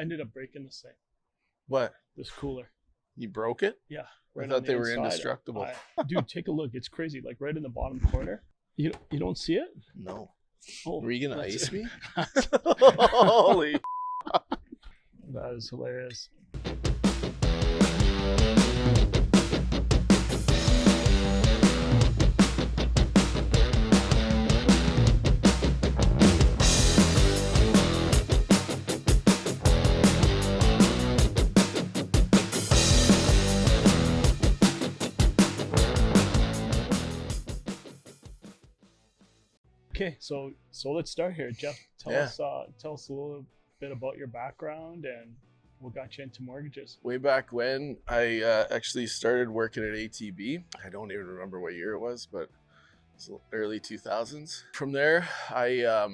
ended up breaking this thing, What? this cooler. You broke it? Yeah. I Right thought on the they were inside. indestructible. Dude, take a look. It's crazy. Like right in the bottom corner. You don't see it? No. Oh, Were you gonna that's ice it. me? Holy. That is hilarious. Okay, so let's start here. Jeff, tell us a little bit about your background and what got you into mortgages. Way back when, I actually started working at ATB. I don't even remember what year it was, but it was early 2000s. From there, I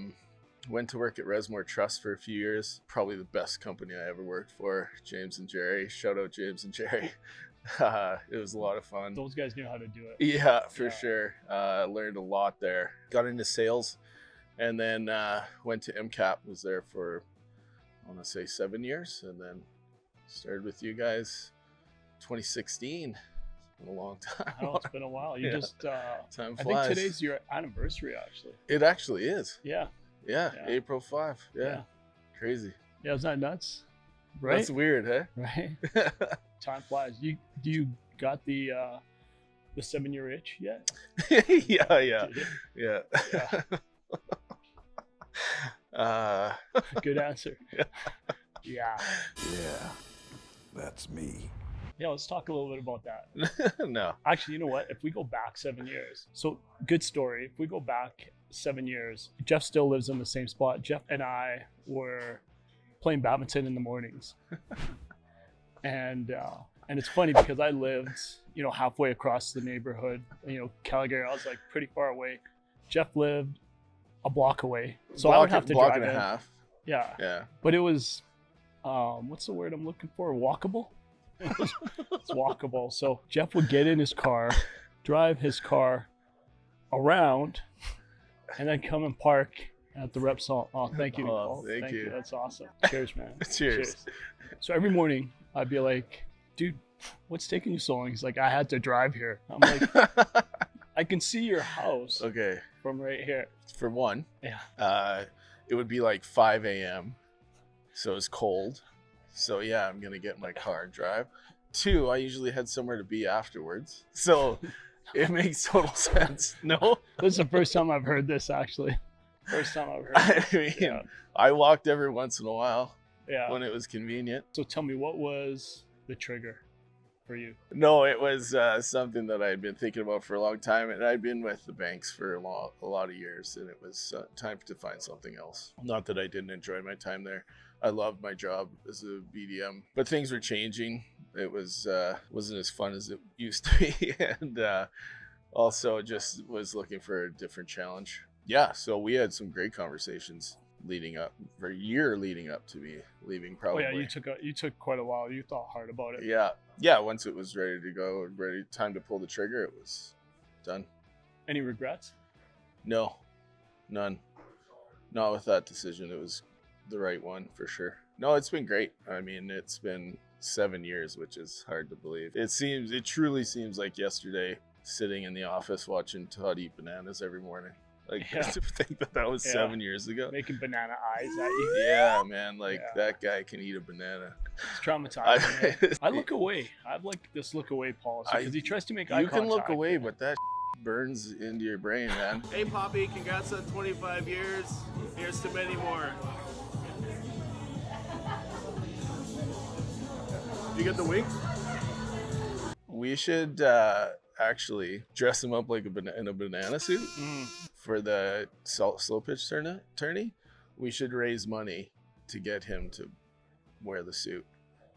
went to work at Resmore Trust for a few years. Probably the best company I ever worked for, James and Jerry. Shout out James and Jerry. It was a lot of fun. Those guys knew how to do it. Yeah, for sure. Learned a lot there. Got into sales and then went to MCAP. Was there for, I want to say 7 years, and then started with you guys 2016. It's been a long time. I know, it's been a while. You just time flies. I think today's your anniversary, actually. It actually is. Yeah. Yeah. April 5. Yeah. Crazy. Yeah, isn't that nuts? Right. That's weird, huh? Right. Time flies. You got the 7-year itch yet? Yeah. Good answer. Yeah. Yeah, that's me. Yeah, let's talk a little bit about that. No. Actually, you know what? If we go back 7 years, so good story. If we go back 7 years, Jeff still lives in the same spot. Jeff and I were playing badminton in the mornings. And it's funny because I lived, halfway across the neighborhood, Calgary. I was like pretty far away. Jeff lived a block away. So I would have to block drive and a in. half. Yeah. Yeah. But it was, what's the word I'm looking for? Walkable? It's walkable. So Jeff would get in his car, drive his car around, and then come and park at the Repsol. Oh, thank you, Nicole. Thank you. That's awesome. Cheers, man. Cheers. So every morning I'd be like, dude, what's taking you so long? He's like, I had to drive here. I'm like, I can see your house Okay. from right here. For one, Yeah. it would be like 5 a.m. So it's cold. So yeah, I'm going to get in my car and drive. 2, I usually had somewhere to be afterwards. So it makes total sense. No? This is the first time I've heard this, actually. First time I've heard this. I mean, I walked every once in a while Yeah. when it was convenient. So tell me, what was the trigger for you? No, it was something that I had been thinking about for a long time, and I'd been with the banks for a lot of years, and it was time to find something else. Not that I didn't enjoy my time there. I loved my job as a BDM, but things were changing. It wasn't as fun as it used to be, and also just was looking for a different challenge. Yeah, so we had some great conversations leading up to me leaving. Probably. Oh yeah, you took quite a while. You thought hard about it. Yeah. Once it was ready to go, time to pull the trigger, it was done. Any regrets? No, none. Not with that decision. It was the right one for sure. No, it's been great. I mean, it's been 7 years, which is hard to believe. It truly seems like yesterday, sitting in the office watching Todd eat bananas every morning. Like, to think that was 7 years ago. Making banana eyes at you. Yeah, man. That guy can eat a banana. It's traumatizing. I look away. I have like this look away policy because he tries to make eye contact. You can look away, but that burns into your brain, man. Hey, Poppy, congrats on 25 years. Here's to many more. You get the wings? We should actually dress him up like in a banana suit for the slow pitch tourney. We should raise money to get him to wear the suit.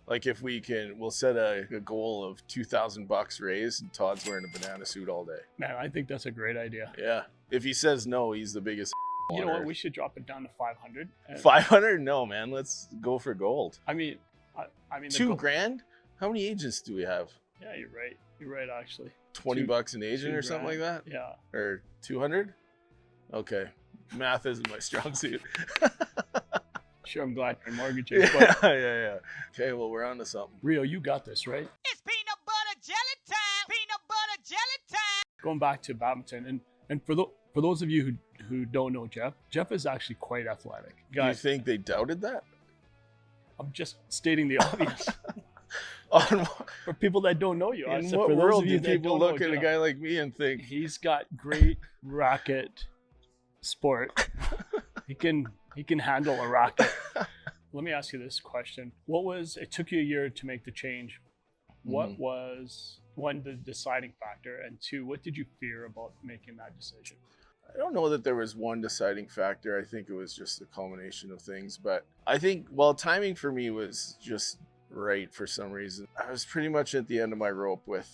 Like if we can, we'll set a goal of $2,000 raised, and Todd's wearing a banana suit all day. Man, I think that's a great idea. Yeah. If he says no, he's the biggest. You know what? We should drop it down to 500. 500? No, man. Let's go for gold. I mean, $2,000? How many agents do we have? Yeah, you're right. You're right, actually. $20 an agent or something like that? Yeah. Or 200? Okay. Math isn't my strong suit. Sure, I'm glad you're mortgaging. Yeah, But yeah. Okay, well, we're on to something. Rio, you got this, right? It's peanut butter jelly time. Peanut butter jelly time. Going back to badminton, and for those of you who don't know Jeff is actually quite athletic. Do you think they doubted that? I'm just stating the obvious. On For people that don't know you, I in said, what for those world of do you that people don't look know at a Jeff, guy like me and think, he's got great racket sport. He can handle a racket. Let me ask you this question. It took you a year to make the change. What was, one, the deciding factor, and two, what did you fear about making that decision? I don't know that there was one deciding factor. I think it was just a culmination of things. But I think, well, timing for me was just right for some reason. I was pretty much at the end of my rope with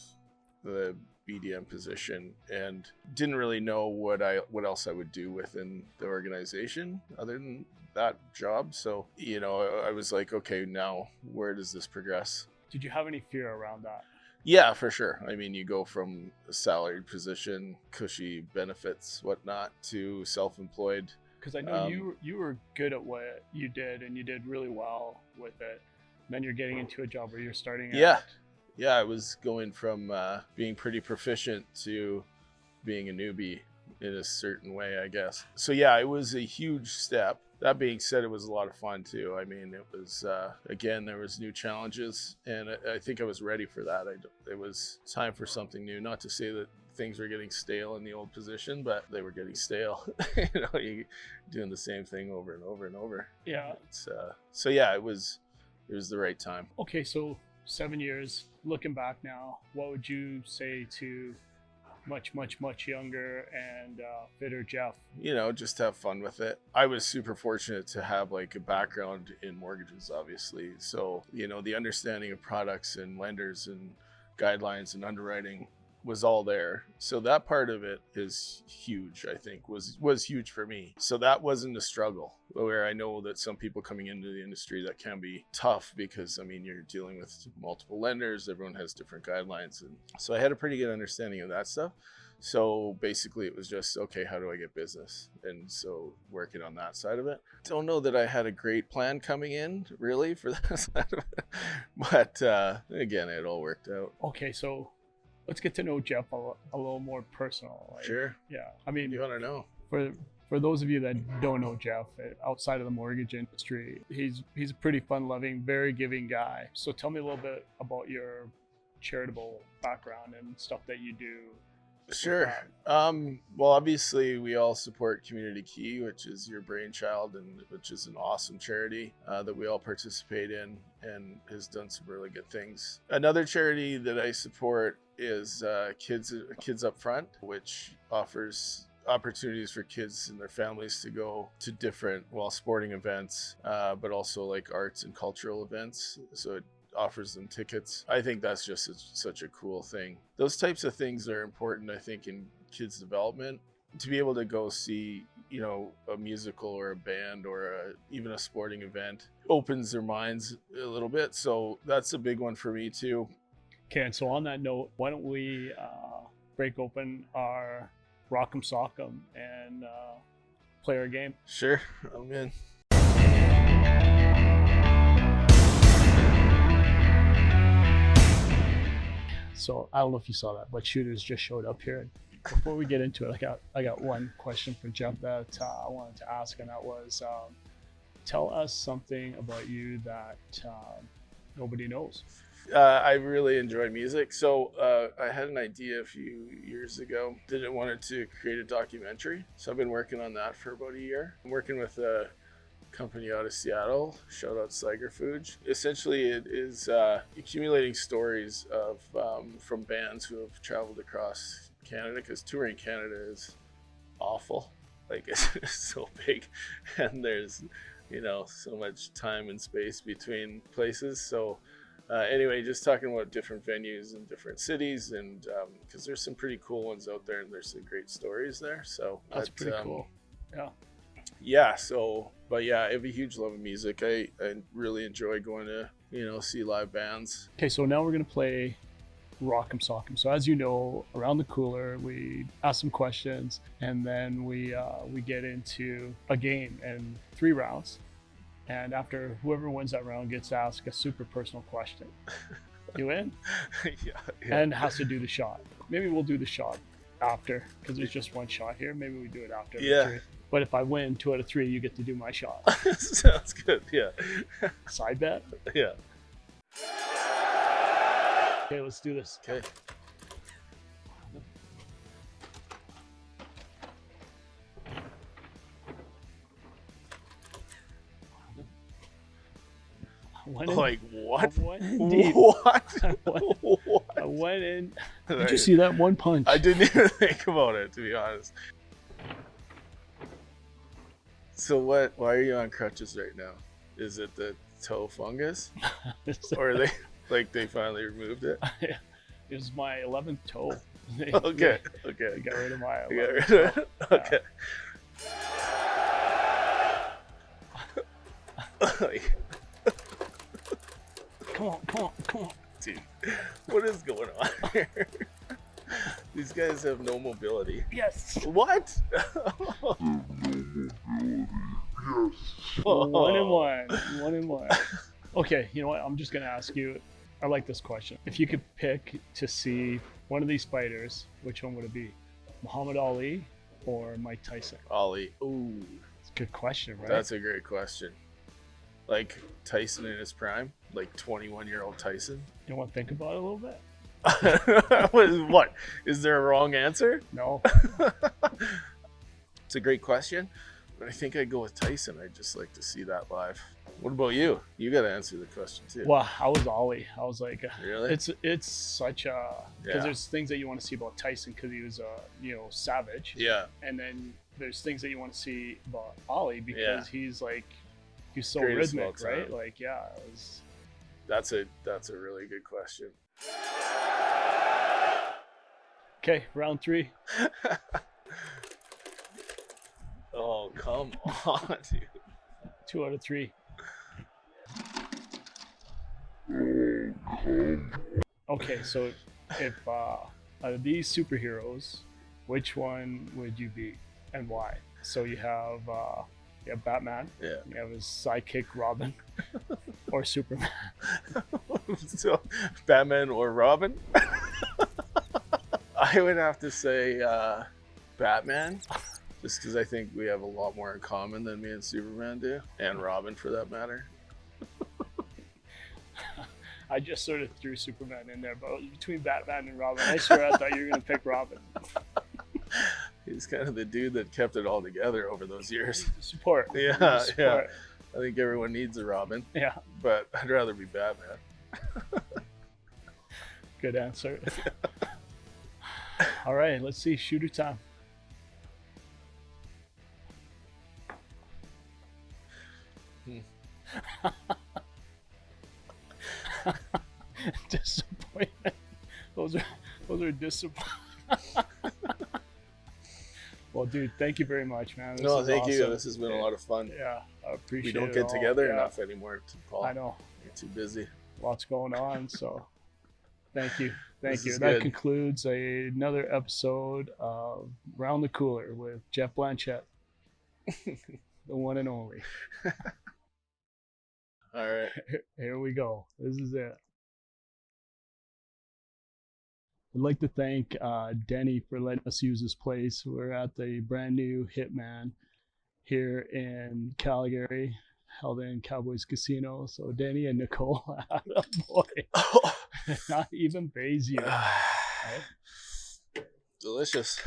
the BDM position and didn't really know what else I would do within the organization other than that job. So, I was like, okay, now where does this progress? Did you have any fear around that? Yeah, for sure. I mean, you go from a salaried position, cushy benefits, whatnot, to self-employed. Because I know you were good at what you did, and you did really well with it. And then you're getting into a job where you're starting out. Yeah, I was going from being pretty proficient to being a newbie in a certain way, I guess. So yeah, it was a huge step. That being said, it was a lot of fun too. I mean, it was, again, there was new challenges, and I think I was ready for that. It was time for something new. Not to say that things were getting stale in the old position, but they were getting stale. You doing the same thing over and over and over. Yeah. So yeah, it was the right time. Okay, so 7 years, looking back now, what would you say to much younger and fitter Jeff? Just have fun with it. I was super fortunate to have like a background in mortgages, obviously. So, the understanding of products and lenders and guidelines and underwriting was all there. So that part of it is huge, I think, was huge for me. So that wasn't a struggle, where I know that some people coming into the industry, that can be tough because, I mean, you're dealing with multiple lenders, everyone has different guidelines. And so I had a pretty good understanding of that stuff. So basically it was just, okay, how do I get business? And so working on that side of it. Don't know that I had a great plan coming in really for that side of it. But again, it all worked out. Okay, so let's get to know Jeff a little more personal. Like, sure. Yeah. I mean, You want to know? For those of you that don't know Jeff, outside of the mortgage industry, he's a pretty fun-loving, very giving guy. So tell me a little bit about your charitable background and stuff that you do. Sure. Well, obviously, we all support Community Key, which is your brainchild, and which is an awesome charity that we all participate in and has done some really good things. Another charity that I support is Kids Up Front, which offers opportunities for kids and their families to go to different, sporting events, but also like arts and cultural events. So it offers them tickets. I think that's just such a cool thing. Those types of things are important, I think, in kids' development. To be able to go see, a musical or a band or even a sporting event opens their minds a little bit. So that's a big one for me too. Okay, and so on that note, why don't we break open our Rock'em Sock'em and play our game? Sure, I'm in. So I don't know if you saw that, but shooters just showed up here. Before we get into it, I got one question for Jeff that I wanted to ask, and that was, tell us something about you that nobody knows. I really enjoy music. So I had an idea a few years ago that I wanted to create a documentary. So I've been working on that for about a year. I'm working with a company out of Seattle, shout out Sliger Foods. Essentially, it is accumulating stories of from bands who have traveled across Canada, because touring Canada is awful. Like, it's so big, and there's so much time and space between places. So anyway, just talking about different venues in different cities, and because there's some pretty cool ones out there, and there's some great stories there. So that's pretty cool. Yeah. So, but yeah, I have a huge love of music. I really enjoy going to see live bands. Okay, so now we're gonna play Rock'em Sock'em. So as you know, around the cooler, we ask some questions, and then we get into a game and 3 rounds. And after whoever wins that round gets to ask a super personal question. You in? Yeah. And has to do the shot. Maybe we'll do the shot after, because there's just one shot here. Maybe we do it after. Yeah. But if I win 2 out of 3, you get to do my shot. Sounds good. Yeah. Side bet? Yeah. Okay, let's do this. Okay. Like what? I went deep. What? I went in. Did Right. you see that one punch? I didn't even think about it, to be honest. So what? Why are you on crutches right now? Is it the toe fungus, or are they finally removed it? It was my 11th toe. Okay. They Okay. got rid of my You got 11th rid of toe. it? Okay. Like, Come on. dude, what is going on here? These guys have no mobility. Yes. What? 1-1. Okay, you know what? I'm just gonna ask you. I like this question. If you could pick to see one of these fighters, which one would it be? Muhammad Ali or Mike Tyson? Ollie. Ooh, It's a good question, right? that's a great question. Like Tyson in his prime, like 21-year-old Tyson. You want to think about it a little bit? What? Is there a wrong answer? No. It's a great question, but I think I'd go with Tyson. I'd just like to see that live. What about you? You got to answer the question too. Well, I was Ali. I was like, Really? it's such a because Yeah. there's things that you want to see about Tyson because he was savage, Yeah. and then there's things that you want to see about Ali because Yeah. he's so Greatest of all rhythmic, right? time. Like, yeah, it was. That's a really good question. Okay, round 3. Oh, come on, dude. 2 out of 3. Okay, so if out of these superheroes, which one would you be and why? So you have Batman, Yeah. you have his sidekick Robin, or Superman. So, Batman or Robin? I would have to say Batman, just because I think we have a lot more in common than me and Superman do, and Robin for that matter. I just sort of threw Superman in there, but between Batman and Robin, I swear I thought you were going to pick Robin. He's kind of the dude that kept it all together over those years. Support. Yeah, Support. I think everyone needs a Robin, Yeah, but I'd rather be Batman. good answer. All right, let's see. Shooter time. Disappointment. Those are disappointment. Well, dude, thank you very much, man. This No, is thank you. awesome. This has been a lot of fun. Yeah, I We appreciate don't it get all. together Yeah, enough anymore, Paul. I know. You're too busy. Lots going on, so thank you. Thank This you. is That good. concludes another episode of Round the Cooler with Jeff Blanchette, the one and only. All right. Here we go. This is it. I'd like to thank Denny for letting us use this place. We're at the brand new Hitman here in Calgary, held in Cowboys Casino. So Denny and Nicole, boy, not even praise you. Right? Delicious.